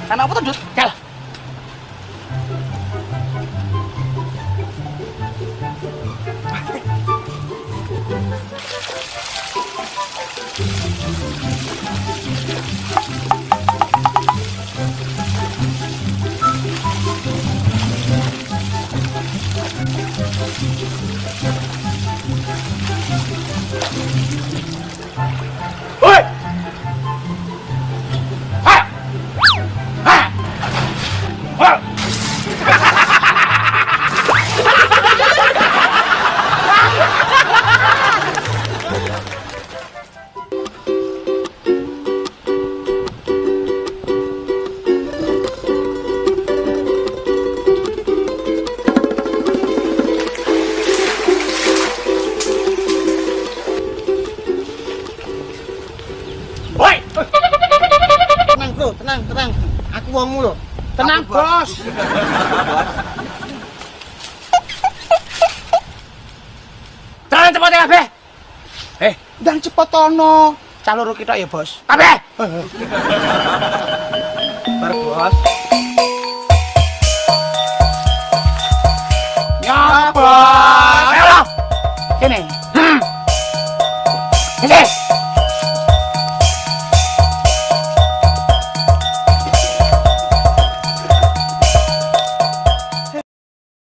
Kan apa tuh, Dut? Kel. Woi! Ha! Ha! Ha! Woi! Tenang bro, tenang. Aku wongmu lho. Tenang, Bos. Terus cepet ya, Kabeh. Dan cepet ono. Caluru kita ya, Bos. Kabeh. Bar bos. Nyobos. Ayo lo. Sini. Sini.